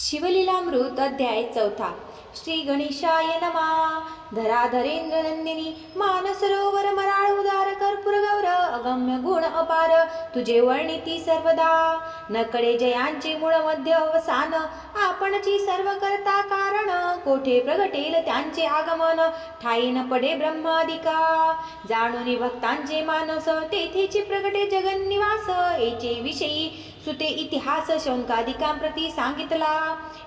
शिवलीलामृत अध्याय 4. श्री गणेशाय नमः. धराधरेंद्र नंदिनी मानसरोवर मराळ उदार कर्पूर गौर अगम्य गुण अपार तुझे वर्णिती सर्वदा. नकडे जयांचे मूळ मध्य अवसान आपणची सर्व करता कारण. कोठे प्रगटेल त्यांचे आगमन ठाई न पडे ब्रह्मादिका. जाणून भक्तांचे मानस तेथेची प्रगटे जगन्निवास. एचे विषयी सुते इतिहास शौनकादिकांप्रती सांगितला.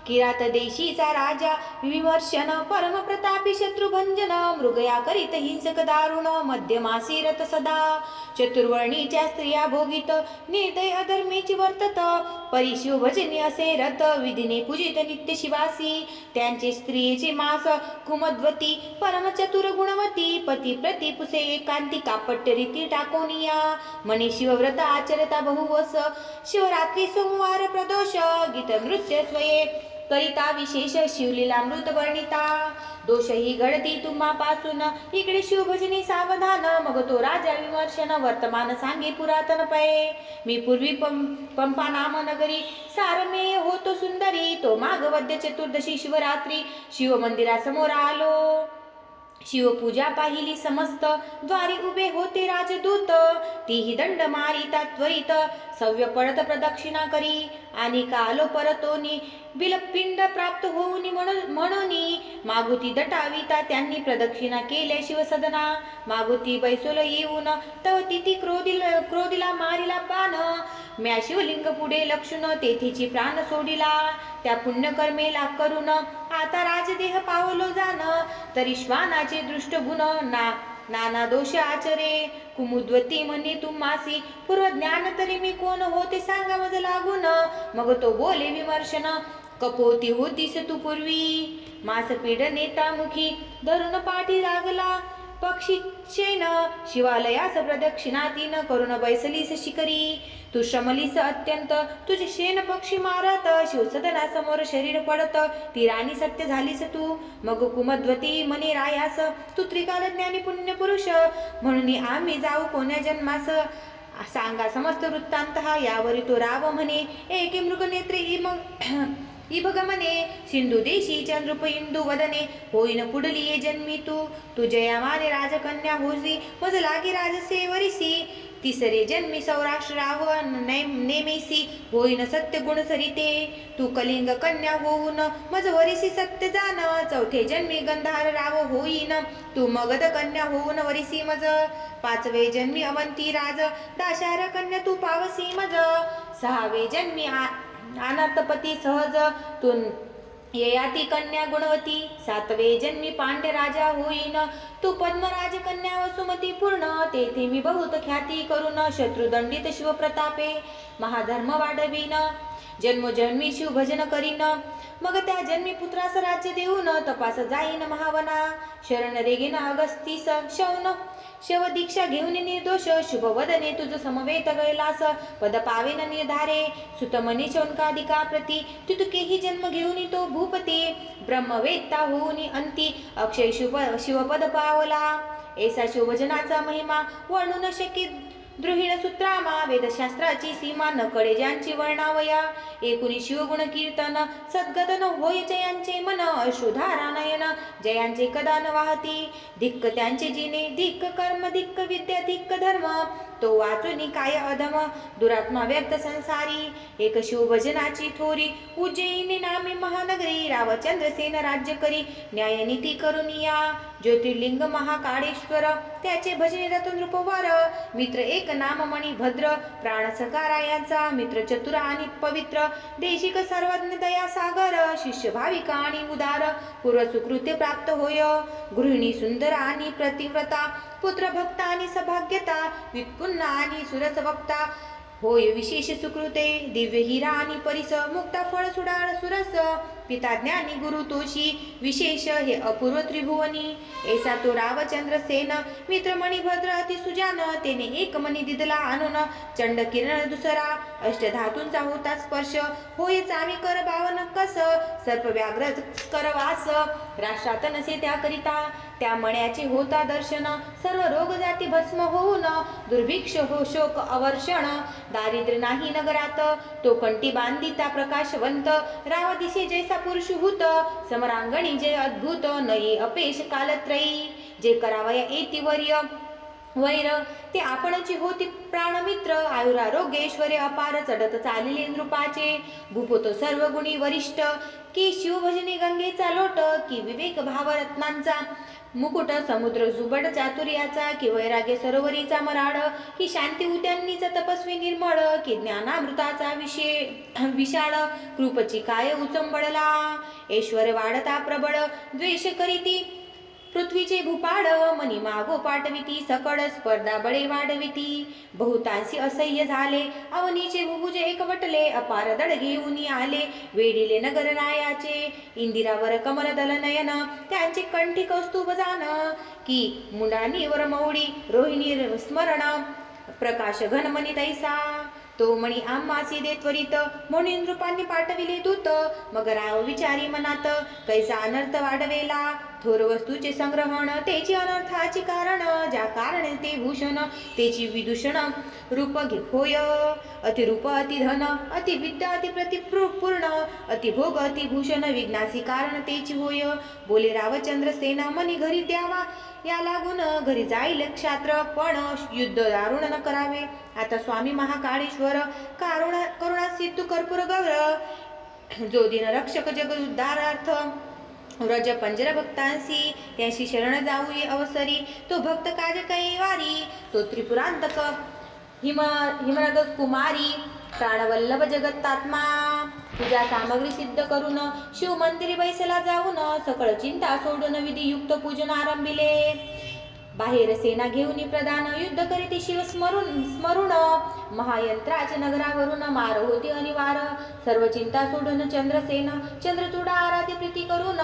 किरात देशीचा राजा विमर्शन परमप्रतापी शत्रुभंजन. मृगया करीत हिंसक दारुण मध्यमासी रत सदा. चतुर्वर्णीच्या स्त्रिया भोगित निर्दय अधर्मेची वर्तत. परिशिव भजनी असे रत विधीने पूजित नित्य शिवासी. त्यांचे स्त्रियेचे मास कुमद्वती परमचतुर गुणवती. पती प्रति पुसे एकांती कापट्य रीती टाकोनिया. मनी शिवव्रत आचरता बहुवस शिवरात्री सोमवार प्रदोष. गीत नृत्य स्वये करिता विशेष शिवलीलामृत वर्णिता. दोषही घडती तुम्हापासून इकडे शिवभजनी सावधान. मग तो राजा विमर्शन वर्तमान सांगे पुरातन पये. मी पूर्वी पंपा नाम नगरी सारमेय होतो सुंदरी. तो मागवद्य चतुर्दशी शिवरात्री शिवमंदिरासमोर आलो. शिवपूजा पाहिली समस्त द्वारी उभे होते राजदूत. तीही दंड मारिता त्वरित सव्य पडत प्रदक्षिणा करी. आणि कालो परतोनी बिलपिंड प्राप्त होऊनी म्हणून मागुती दटाविता त्यांनी प्रदक्षिणा केल्या शिवसदना. मागुती बैसोल येऊन तव तिथी क्रोधीला मारिला पान. म्या शिवलिंग पुढे लक्षून तेथेची प्राण सोडिला. त्या पुण्यकर्मेला करून आता राजदेह पावलो जाण. तरी श्वानाचे दृष्ट गुण नाना दोष आचरे. कुमुद्वती म्हणे तुम्हासी पूर्व ज्ञान तरी मी कोण होते सांगा मज लागून. मग तो बोले विमर्शन कपोती होतीस तू पूर्वी. मासपीड नेतामुखी धरून पाठी लागला पक्षीचेन. शिवालयास प्रदक्षिणा तीन करून बैसलीस शिकरी. तू श्रमलीस अत्यंत तुझे शेन पक्षी मारत. शिवसदनासमोर शरीर पडत तीराणी सत्य झालीस तू. मग कुमद्वती म्हणे रायास तू त्रिकाल ज्ञानी पुण्य पुरुष. म्हणून आम्ही जाऊ कोण्या जन्मास सांगा समस्त वृत्तांत हा. यावरी तो राव म्हणे एके मृगनेत्री इभगमने. सिंधू देशी चंद्रुप इंदू वदने होईन पुढली ये जन्मी तू. तू जयामाने राजकन्या होसी मज लागे राजसेवरिसी. तिसरे जन्मी सौराष्ट्र राव नेमेसी होईन सत्य गुण सरिते. तू कलिंग कन्या होऊन मज वरिसी सत्य जान. चौथे जन्मी गंधार राव होईन तू मगध कन्या होऊन वरिसी मज. पाचवे जन्मी अवंती राज दाशार कन्या तू पावसी मज. सहावे जन्मी अनर्थपती सहज तू ययाती कन्या गुणवती. सातवे जन्मी पांड्य राजा होईन तू पद्मराज कन्या वसुमती पूर्ण. तेथे मी बहुत ख्याती करून शत्रुदंडित शिवप्रतापे महाधर्म वाढवीन. जन्मोजन्मी शिव भजन करीन. मग त्या जन्मी पुत्रास राज्य देऊन तपास जाईन महावना. शरण रेगेन अगस्तीस शव दीक्षा घेऊन निर्दोष. शुभ वदने तुझ समवेत कैलास पद पावेन निर्धारे. सुतमनी शौनकादिका प्रती तितुकेही जन्म घेऊन तो भूपती. ब्रह्मवेत्ता होऊन अंती अक्षय शिवपद पावला. ऐसा शिवभजनाचा महिमा वर्णू न शके द्रुहिण सूत्रामा. वेदशास्त्राची सीमा न कळे ज्यांची वर्णावया. एकुणी शिवगुण कीर्तन सद्गदन होय जयांचे मन. अश्रुधारा नयन जयांचे कदा न वाहती. धिक्क त्यांचे जिने धिक्क कर्म धिक्क विद्या धिक्क धर्म. तो वाचुनी काय अधम दुरात्मा व्यक्त संसारी. एक शिवभजनाची थोरी उज्जयिनी नामी महानगरी. रावचंद्रसेन राज्य करी न्यायनीती करुनिया. ज्योतिर्लिंग महाकाळेश्वर त्याचे भजने रतन रूपवार. मित्र एक नाम मणी भद्र प्राण सकारायांचा. मित्र चतुर आणि पवित्र देशिक सर्वज्ञ दया सागर. शिष्य भाविका आणि उदार पूर्व सुकृत्य प्राप्त होय. गृहिणी सुंदर आणि प्रतिव्रता. पुत्र भक्त आणि सभाग्यता. विपुन्न आणि सुरस वक्ता होय विशेष सुकृते. दिव्य हिरा आणि परिस मुक्ता फळ सुडाळ सुरस. पिता ज्ञानी गुरु तोषी विशेष हे अपूर्व त्रिभुवनी. ऐसा तो रावचंद्र सेन मित्र मणिभद्र अति सुजान. तेने एक मणी दिदला आणून चंड किरण दुसरा. अष्टधातूंचा होता स्पर्श होय चामी कर बावन कस. सर्प व्याघ्र करवास राष्ट्रात नसे त्याकरिता. त्या मण्याचे होता दर्शन सर्व रोग जाती भस्म होऊन. दुर्भिक्ष हो शोक अवर्षण दारिद्र्य नाही नगरात, तो कंठी बांधिता प्रकाशवंत, राव दिसे जैसा पुरुष हूत, समरांगणी जे अद्भुत, नये अपेश कालत्रयी, जे करावया येती वैर, ते आपणची होती प्राणमित्र, आयुरारोग्य ऐश्वर्य अपार, चढत चालले नृपाचे, भूपत सर्व गुणी वरिष्ठ, की शिवभजनी गंगेचा लोट, की विवेक भाव रत्नांचा मुकुट, समुद्र जुबड चातुर्याचा, की वैराग्य सरोवरीचा मराड, की शांती उद्यानीचा तपस्वी निर्मळ, की ज्ञानामृताचा विशाळ, कृपची काय उचंबळला, ऐश्वर वाढता प्रबळ, द्वेष करीती पृथ्वीचे भूपाड, मनी मागो पाठविती, सकळ स्पर्धा बळे वाढविती, बहुतांशी असह्य झाले, अवनीचे भुभुज एकवटले, अपार दड घेऊन आले, वेढिले नगर रायाचे, इंदिरावर कमलदल नयन, त्यांचे कंठी कौस्तुभ जान, की मुंडानीवर मौडी रोहिणी स्मरण, प्रकाश घनमणी तैसा, तो मणी आम्हासी दे त्वरित, म्हणून नृपांनी पाठविले दूत, मग राव विचारी मनात, कैसा अनर्थ वाढवेला, थोर वस्तूचे संग्रहण, त्याची अनर्थाची कारण, ज्या कारण ते भूषण, त्याची विदूषण रूप होय, अतिरूप अतिधन, अतिविद्या अतिप्रतिपूर्ण, अतिभोग अतिभूषण, विघ्नासी कारण त्याची होय, बोले रावचंद्र सेना, मनी घरी द्यावा या लागून, घरी जाईल क्षात्र, पण युद्ध दारुण न करावे, आता स्वामी महाकाळेश्वर, करुणा सिद्धू कर्पूर गौर, जो दिन रक्षक जगदुद्धारार्थ, व्रज पंजर भक्तांसी, त्यांशी शरण जाऊ ये अवसरी, तो भक्त काज कैवारी, तो त्रिपुरांतक हिमरग कुमारी, प्राणवल्लभ जगत्तात्मा, तुझ्या सामग्री सिद्ध करून, शिव मंदिरी बैसला जाऊन, सकळ चिंता सोडून विधियुक्त पूजन आरंभिले, बाहेर सेना घेऊन प्रधान, युद्ध करीती शिव स्मरून, महायंत्राचे नगरावरून, मार होती अनिवार, सर्व चिंता सोडून चंद्रचूडा आराधी प्रीती करून,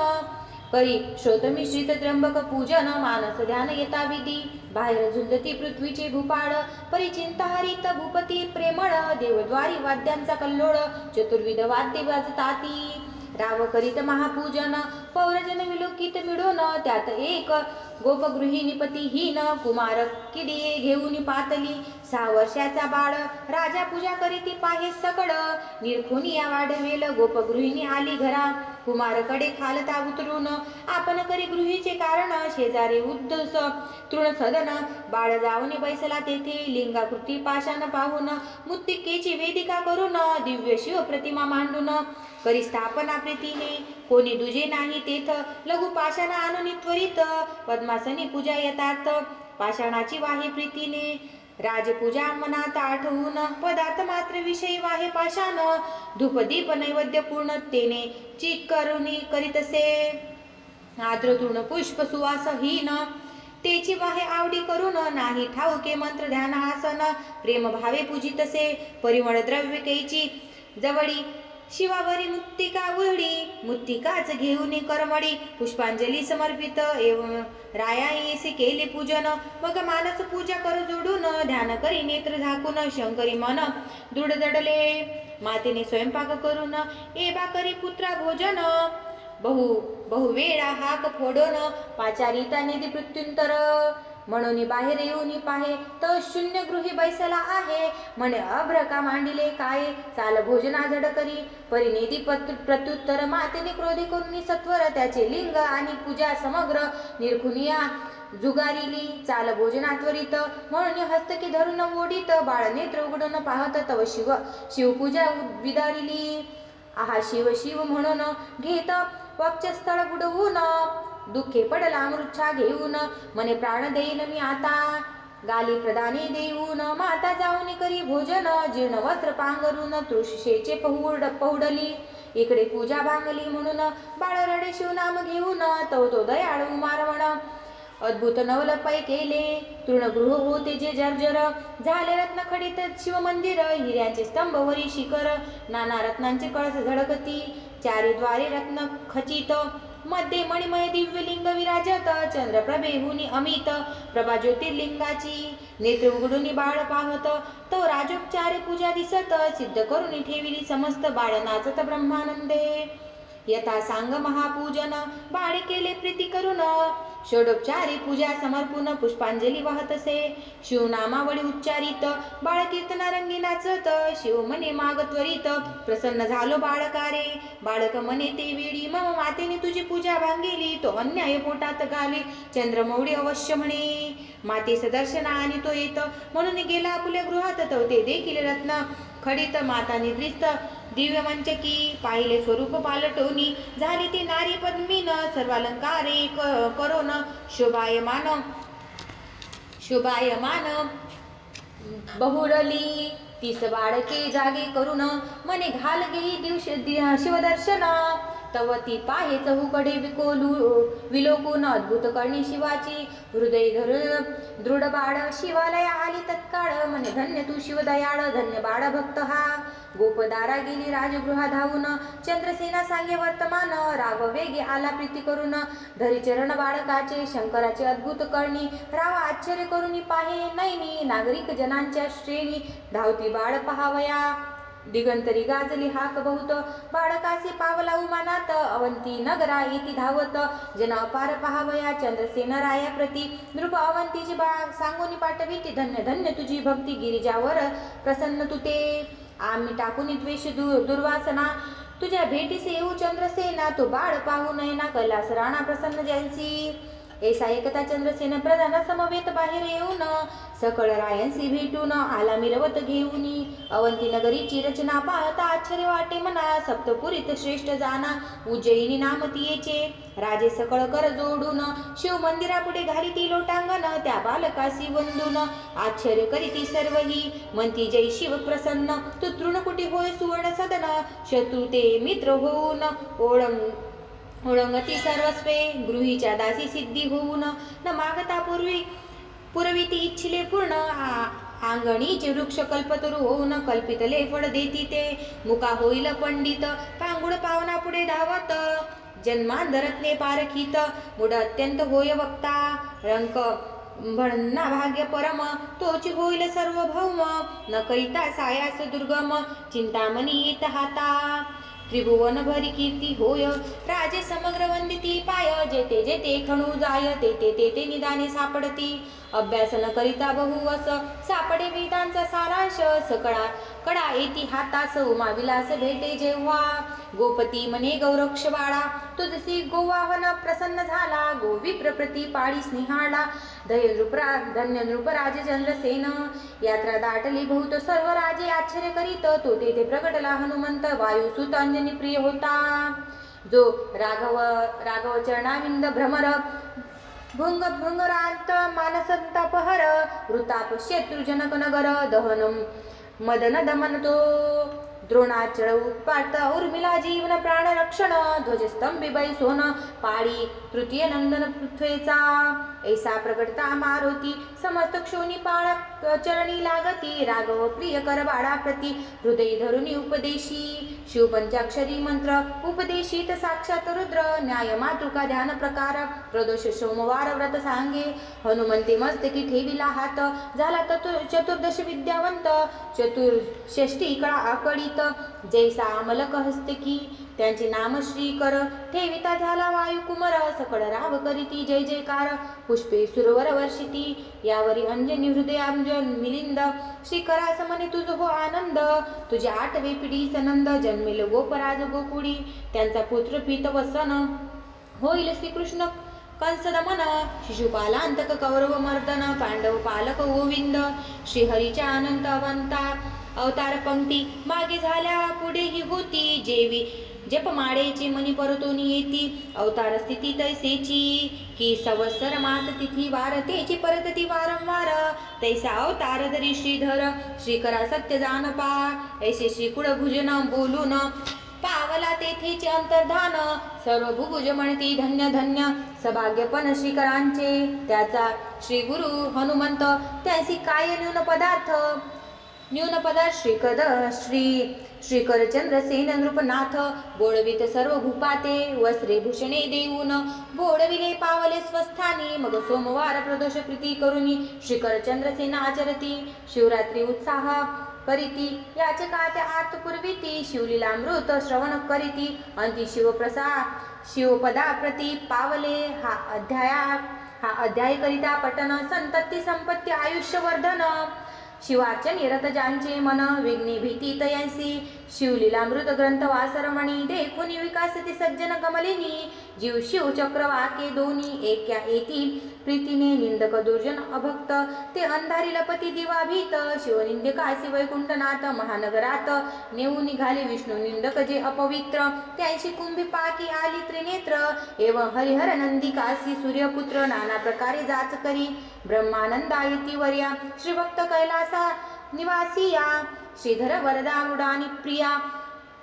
करी श्रोतमिश्रित त्र्यंबक पूजन, मानस ध्यान येता विधी, बाहेर झुंजती पृथ्वीचे भूपाळ, परिचिंता हरित भूपती प्रेमळ, देवद्वारी वाद्यांचा कल्लोळ, चतुर्विध वाद्य वाजताती, राव करीत महापूजन, पौरजन विलोकित मिळून, त्यात एक गोपगृहिणीपतीहीन, कुमार किडिये घेऊन पातली, 6 वर्षाचा बाळ, राजा पूजा करीती पाहे सकळ, निरखुनिया वाढवेल, गोपगृहिणी आली घरा, कुमारकडे खालता उतरून, आपण करी गृहीचे कारण, शेजारी उद्धस तृण सदन, बाळ जाऊन बैसला तेथे, लिंगाकृती पाषाण पाहून, मुत्तिकेची वेदिका करून, दिव्य शिव प्रतिमा मांडून, करी स्थापना प्रीतीने, कोणी दुजे नाही तेथ, लघु पाषाण आणून त्वरित, पद्मासनी पूजा येतात, पाषाणाची वाहे प्रीतीने, राजपूजा मनात आठवून, पदार्थ मात्र विषयी वाहे पाषाण, धूपदीप नैवेद्य पूर्णतेने चिकरुणी करीतसे, आद्र तृण पुष्प सुवासहीन, तेची वाहे आवडी करून, नाही ठाऊके मंत्र ध्यान आसन, प्रेम भावे पूजितसे, परिमळ द्रव्य कैची जवळी, शिवावरी मुत्तिका उघडी, मुत्तिकाच घेऊन करमडी, पुष्पांजली समर्पित, एवं रायाईसे केले पूजन, मग मानस पूजा कर जोडून, ध्यान करी नेत्र झाकून, शंकरी मन दृढ जडले, मातेने स्वयंपाक करून, एबा करी पुत्रा भोजन, बहुवेळा हाक फोडून, पाचारिता निधी प्रत्युत्तर, म्हणून बाहेर येऊन पाहे, तर शून्य गृही बैसला आहे, म्हणे अभ्रका मांडिले काय, चाल भोजना झड करी, परिनिधी प्रत्युत्तर, मातेने क्रोधी करून सत्वर, त्याचे लिंग आणि पूजा समग्र निरखुनिया जुगारिली, चाल भोजना त्वरित, म्हणून हस्तकी धरून ओढीत, बाळ नेत्र उघडून पाहत, तव शिवपूजा विदारिली, आहा शिव शिव म्हणून घेत, वक्षस्थळ बुडवून, दुःखे पडला मृच्छा घेऊन, मने प्राण देईन मी आता, गाली प्रदाने देऊन, माता जाऊन करी भोजन, जीर्ण वस्त्र पांघरून, तृषेचे पहुडली, इकडे पूजा भांगली, म्हणून बाळ रडे शिवनाम घेऊन, तो दयाळू मारवण, अद्भुत नवलपय केले, तृणगृह होते जे जर्जर, झाले रत्नखडित शिवमंदिर, हिऱ्यांचे स्तंभ वरी शिखर, नाना रत्नांचे कळस झळकती, चारी द्वारे रत्न खचित, मध्ये मणिमय दिव्यलिंग विराजत, चंद्रप्रभेहुनी अमित प्रभा ज्योतिर्लिंगाची, नेत्र उघडून बाळ पाहत, तो राजोपचारे पूजा दिसत, सिद्ध करून ठेविली समस्त, बाळ नाचत ब्रह्मानंदे, यथा सांग महापूजन बाळे केले प्रीती करून षोडोपचारी पूजा समर्पून पुष्पांजली वाहतसे शिवनामावळी उच्चारित बाळ कीर्तना रंगी नाचत शिव मने माग त्वरित प्रसन्न झालो बाळकारे बाळक मने ते वेळी मम मातेने तुझी पूजा भांगिली तो अन्याय पोटात घाले चंद्रमौळी अवश्य म्हणे मातेस दर्शना आणि तो येत म्हणून गेला आपल्या गृहात तो ते देखील रत्न खडित माता निद्रिस्त दिव्य मंचकी पाहिले स्वरूप पालटोनी झाली ती नारी पद्मीन सर्वालंकारे करोन शोभायमान बहुरली तीस बाळके जागे करून मने घाल घेई शिवदर्शन तव ती पाहे चहूकडे विलोकून अद्भुत करणी शिवाची हृदय धरून दृढ बाळ शिवालय आली तत्काळ मने धन्य तू शिवदयाळ धन्य बाळ भक्त हा गोपदारा गेली राजगृहा धावून चंद्रसेना सांगे वर्तमान राव वेगे आला प्रीती करून धरी चरण बाळकाचे शंकराचे अद्भुत करणी राव आश्चर्य करून पाहे नैनी नागरिक जनांच्या श्रेणी धावती बाळ पहावया दिगंतरी गाजली हाक बहुत बाळकासी पावला उमानात अवंती नगरा येती धावत जन अपार पहावया चंद्रसेन राया प्रती नृप अवंतीची सांगोनी पाठविती धन्य धन्य तुझी भक्ती गिरिजावर प्रसन्न तुते आम्ही टाकून द्वेष दुर्वासना तुझ्या भेटीस येऊ चंद्रसेना तो बाळ पाहू नयना कैलास राणा प्रसन्न जयंसी ऐसा एकता चंद्रसेन प्रधान समवेत बाहेर येऊन सकळ रायांसी भेटून आला मिरवत घेऊनी अवंती नगरीची रचना पाहता आश्चर्य वाटे मना सप्तपुरीत श्रेष्ठ जाना उज्जयिनी नाम तियेचे राजे सकळ कर जोडून शिव मंदिरापुढे घालिती लोटांगण त्या बालकासी वंदून आश्चर्य करीती सर्वही म्हणती जय शिव प्रसन्न तू तृणकुटी होय सुवर्ण सदन शत्रू ते मित्र होऊन ओळंगती सर्वस्वे गृहीच्या दासी सिद्धी होऊन न मागता पुरविती इच्छिले पूर्ण आंगणीचे वृक्ष कल्पतरू होऊन कल्पितले फळ देती ते मुका होईल पंडित पांगुळ पावना पुढे धावत जन्मांधरत्ने पारखित मुड अत्यंत होय वक्ता रंक भणना भाग्य परम तोची होईल सर्वभौम न करिता सायास दुर्गम चिंतामणी येत हाता त्रिभुवन भरी कीर्ती होय राजे समग्र वंदिती पाय जेते जेते खणू जाय तेते निदाने सापडती अभ्यास न करिता बहुवस सापडे वेदांचा सारांश सकळा कडा येती हातास उमा विलास भेटे जेव्हा गोपती मने गौरक्ष बाळा तुझसी गोवाहन प्रसन्न झाला गोविप्र प्रति पाळी स्निहाळा धन्य नृपराज चंद्रसेन यात्रा दाटली बहुत सर्व राजे आश्चर्य करीत तो तेथे प्रगटला हनुमंत वायुसुत अंजनी प्रिय होता जो राघव चरणाविंद भ्रमर भृंगरांत मानसंतापहर वृताप शत्रुजनक नगर दहनम मदन दमन तो द्रोणाचळ उत्पात उर्मिला जीवन प्राण रक्षण ध्वजस्तंभी बैसोन पाळी तृतीय नंदन पृथ्वीचा ऐसा प्रगटता मारुती समस्त क्षोणी पाळ चरणी लागती राघव प्रिय कर बाळा प्रती हृदय धरुनी उपदेशी शिव पंचाक्षरी मंत्र उपदेशित साक्षात रुद्र न्याय मातृका ध्यान प्रकार प्रदोष सोमवार व्रत सांगे हनुमंते मस्तकी ठेविला हात झाला चतुर्दश विद्यावंत चतुर्षष्टी कळा आकळीत जैसा अमलक हस्तकी त्यांचे नाम श्री कर ठेविता झाला वायू कुमर सकळ राव करीती जय जयकार पुष्पे सुरवर वर्षिती यावरी अंजनी हृदयांजन मिलिंद श्रीकरा समने तुझ हो आनंद तुझे आठवे पिढी सनंद जन्मेल गोपराज गोकुडी त्यांचा पुत्र पीतवसन होईल श्रीकृष्ण कंसदमन शिशुपालांतक कौरव मर्दन पांडव पालक गोविंद श्रीहरीच्या अनंत अवंता अवतार पंक्ती मागे झाल्या पुढेही होती जेवी जपमाळेची मनी परतोनी येती अवतार स्थिती तैसेची की संवत्सर मास तिथी वार तेची परतती वारंवार तैसा अवतार धरी श्रीधर श्रीकरा सत्य जान पा ऐसे श्रीकुळ भुजन बोलून पावला तेथेचे अंतर्धान सर्व भुभुज म्हणती धन्य धन्य सभाग्यपण श्रीकरांचे त्याचा श्री गुरु हनुमंत त्यासी काय न्यून पदार्थ श्रीकर चंद्रसेन नृपनाथ बोळवित सर्व भूपाते वस्त्रे भूषणे देऊन बोळविले पावले स्वस्थानी मग सोमवार प्रदोष प्रीती करुनी श्रीकर चंद्रसेन आचरती शिवरात्री उत्साह करीती याचका त्या आत पुरविती शिवलीलामृत श्रवण करीती अंती शिवपदा प्रती पावले हा अध्याय करिता पठन संतती संपत्ती आयुष्यवर्धन शिवार्चन निरत ज्यांचे मन विघ्नी भीती तयांसी शिवलीलामृत ग्रंथ वासरमणी देखुनी विकासती सज्जन कमलिनी जीव शिव चक्रवाके दोन्ही एक्या एती प्रीतीने निंदक दुर्जन अभक्त ते अंधारी लपती दिवा भीत शिवनिंदकासी वैकुंठनाथ महानगरात नेऊ निघाले विष्णू निंदक जे अपवित्र त्यांची कुंभी पाकी आली त्रिनेत्र एवं हरिहर नंदिकासी सूर्यपुत्र नाना प्रकारे जाच करी ब्रह्मानंदायती वर्या श्रीभक्त कैलासा निवासी या श्रीधर वरदा मृडानी प्रिया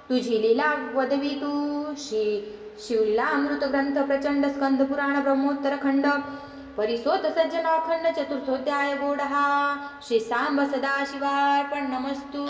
तुझी लीला वदवी तू शिवलीला अमृत ग्रंथ प्रचंड स्कंद पुराण ब्रह्मोत्तर खंड परिसोत सज्जन अखंड चतुर्थोध्याय गोडहा श्री सांब सदाशिवार्पण नमस्तु।